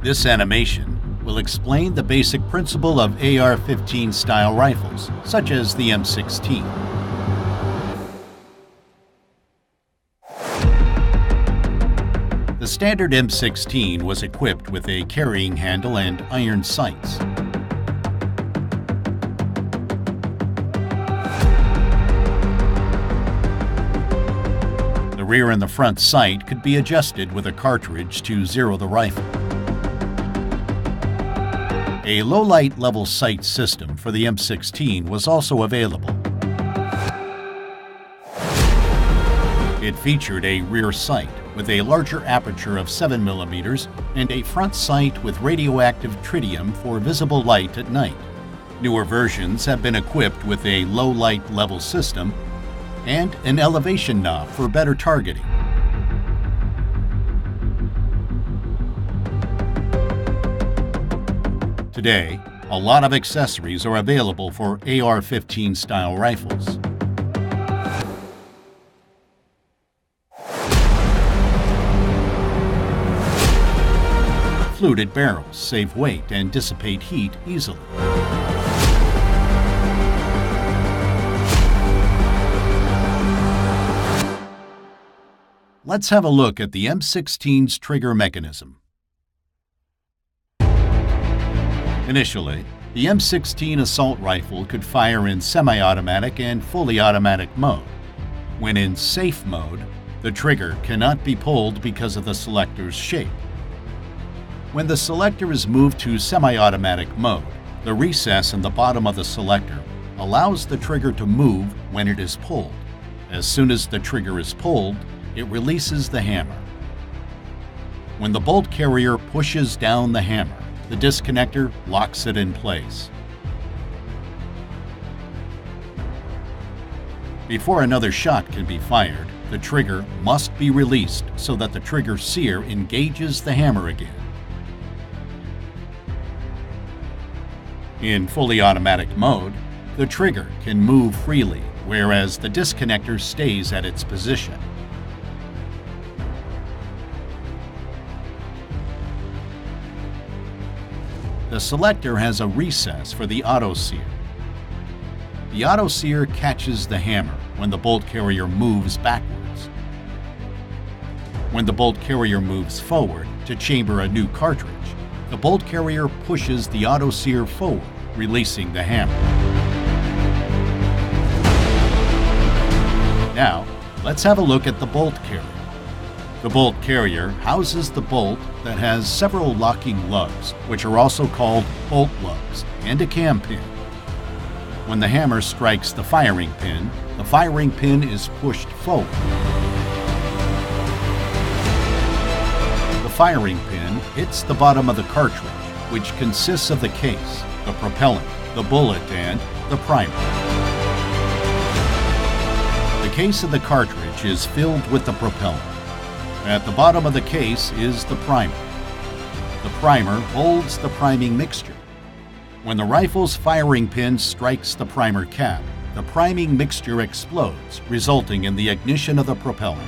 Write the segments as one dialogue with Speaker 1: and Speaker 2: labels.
Speaker 1: This animation will explain the basic principle of AR-15 style rifles, such as the M16. The standard M16 was equipped with a carrying handle and iron sights. The rear and the front sight could be adjusted with a cartridge to zero the rifle. A low-light level sight system for the M16 was also available. It featured a rear sight with a larger aperture of 7mm and a front sight with radioactive tritium for visible light at night. Newer versions have been equipped with a low-light level system and an elevation knob for better targeting. Today, a lot of accessories are available for AR-15 style rifles. Fluted barrels save weight and dissipate heat easily. Let's have a look at the M16's trigger mechanism. Initially, the M16 assault rifle could fire in semi-automatic and fully automatic mode. When in safe mode, the trigger cannot be pulled because of the selector's shape. When the selector is moved to semi-automatic mode, the recess in the bottom of the selector allows the trigger to move when it is pulled. As soon as the trigger is pulled, it releases the hammer. When the bolt carrier pushes down the hammer, the disconnector locks it in place. Before another shot can be fired, the trigger must be released so that the trigger sear engages the hammer again. In fully automatic mode, the trigger can move freely, whereas the disconnector stays at its position. The selector has a recess for the auto sear. The auto sear catches the hammer when the bolt carrier moves backwards. When the bolt carrier moves forward to chamber a new cartridge, the bolt carrier pushes the auto sear forward, releasing the hammer. Now, let's have a look at the bolt carrier. The bolt carrier houses the bolt that has several locking lugs, which are also called bolt lugs, and a cam pin. When the hammer strikes the firing pin is pushed forward. The firing pin hits the bottom of the cartridge, which consists of the case, the propellant, the bullet, and the primer. The case of the cartridge is filled with the propellant. At the bottom of the case is the primer. The primer holds the priming mixture. When the rifle's firing pin strikes the primer cap, the priming mixture explodes, resulting in the ignition of the propellant.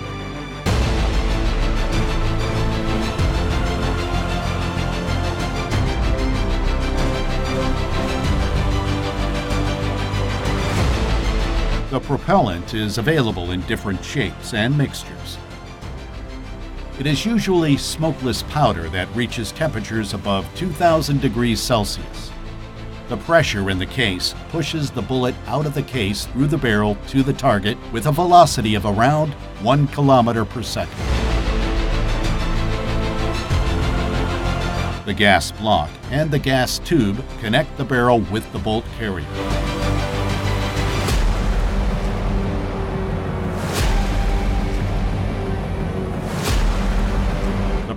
Speaker 1: The propellant is available in different shapes and mixtures. It is usually smokeless powder that reaches temperatures above 2,000 degrees Celsius. The pressure in the case pushes the bullet out of the case through the barrel to the target with a velocity of around 1 kilometer per second. The gas block and the gas tube connect the barrel with the bolt carrier.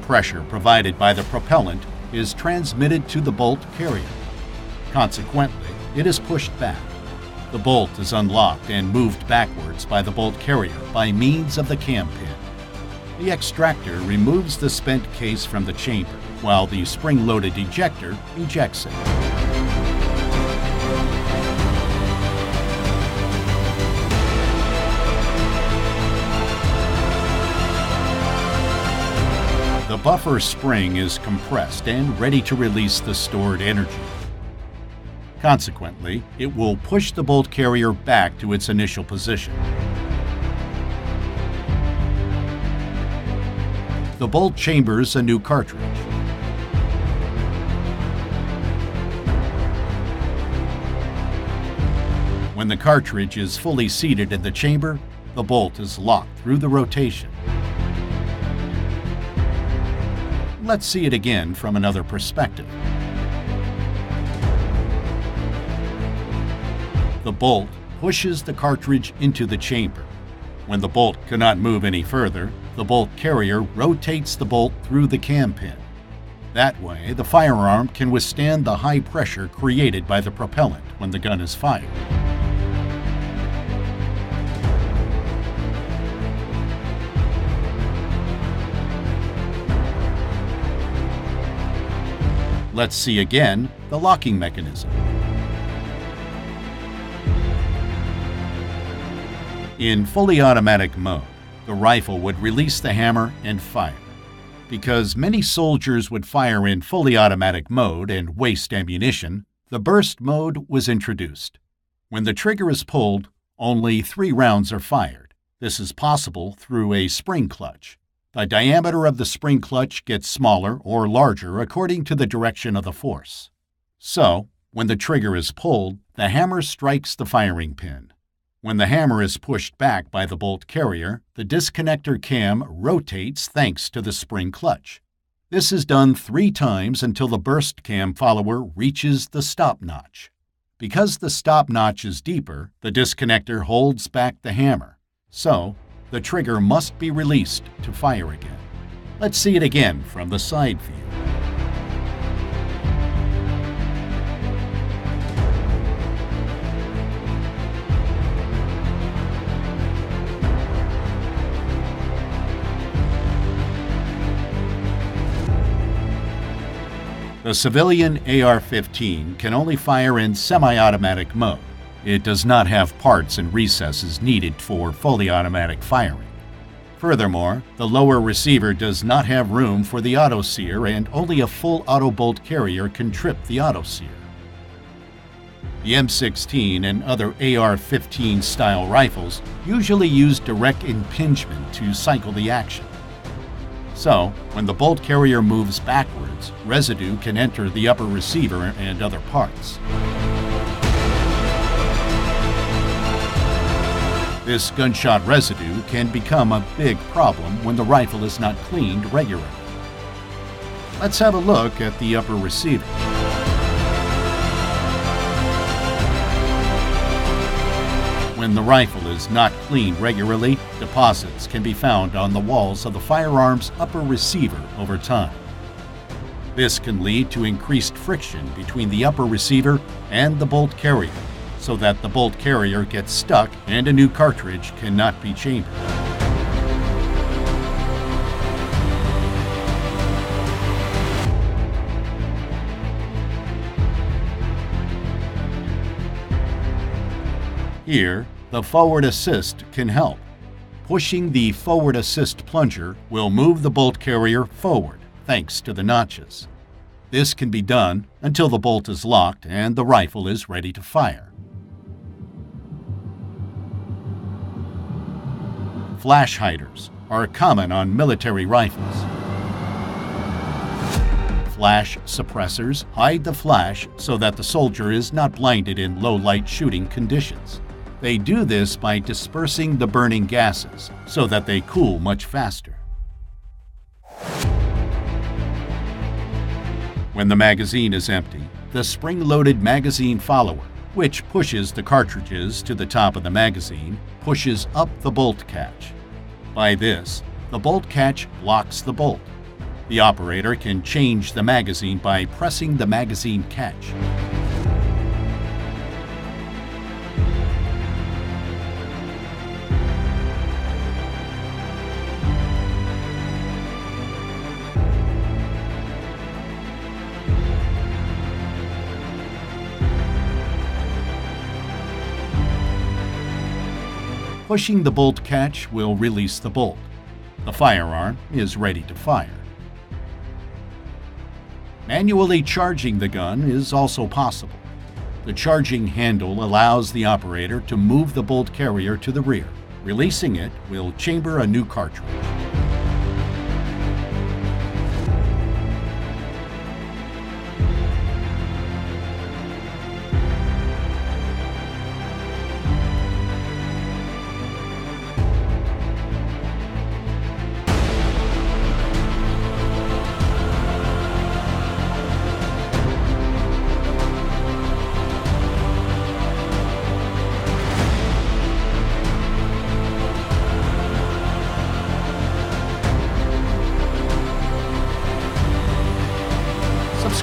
Speaker 1: Pressure provided by the propellant is transmitted to the bolt carrier. Consequently, it is pushed back. The bolt is unlocked and moved backwards by the bolt carrier by means of the cam pin. The extractor removes the spent case from the chamber, while the spring-loaded ejector ejects it. The buffer spring is compressed and ready to release the stored energy. Consequently, it will push the bolt carrier back to its initial position. The bolt chambers a new cartridge. When the cartridge is fully seated in the chamber, the bolt is locked through the rotation. Let's see it again from another perspective. The bolt pushes the cartridge into the chamber. When the bolt cannot move any further, the bolt carrier rotates the bolt through the cam pin. That way, the firearm can withstand the high pressure created by the propellant when the gun is fired. Let's see again the locking mechanism. In fully automatic mode, the rifle would release the hammer and fire. Because many soldiers would fire in fully automatic mode and waste ammunition, the burst mode was introduced. When the trigger is pulled, only 3 rounds are fired. This is possible through a spring clutch. The diameter of the spring clutch gets smaller or larger according to the direction of the force. So, when the trigger is pulled, the hammer strikes the firing pin. When the hammer is pushed back by the bolt carrier, the disconnector cam rotates thanks to the spring clutch. This is done 3 times until the burst cam follower reaches the stop notch. Because the stop notch is deeper, the disconnector holds back the hammer. So, the trigger must be released to fire again. Let's see it again from the side view. The civilian AR15 can only fire in semi-automatic mode. It does not have parts and recesses needed for fully automatic firing. Furthermore, the lower receiver does not have room for the auto-sear, and only a full auto bolt carrier can trip the auto-sear. The M16 and other AR15 style rifles usually use direct impingement to cycle the action. So, when the bolt carrier moves backwards, residue can enter the upper receiver and other parts. This gunshot residue can become a big problem when the rifle is not cleaned regularly. Let's have a look at the upper receiver. When the rifle is not cleaned regularly, deposits can be found on the walls of the firearm's upper receiver over time. This can lead to increased friction between the upper receiver and the bolt carrier, so that the bolt carrier gets stuck and a new cartridge cannot be chambered. Here, the forward assist can help. Pushing the forward assist plunger will move the bolt carrier forward thanks to the notches. This can be done until the bolt is locked and the rifle is ready to fire. Flash hiders are common on military rifles. Flash suppressors hide the flash so that the soldier is not blinded in low-light shooting conditions. They do this by dispersing the burning gases so that they cool much faster. When the magazine is empty, the spring-loaded magazine follower, which pushes the cartridges to the top of the magazine, pushes up the bolt catch. By this, the bolt catch locks the bolt. The operator can change the magazine by pressing the magazine catch. Pushing the bolt catch will release the bolt. The firearm is ready to fire. Manually charging the gun is also possible. The charging handle allows the operator to move the bolt carrier to the rear. Releasing it will chamber a new cartridge.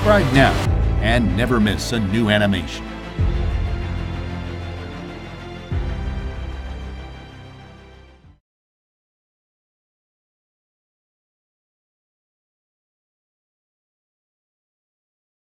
Speaker 1: Subscribe now and never miss a new animation.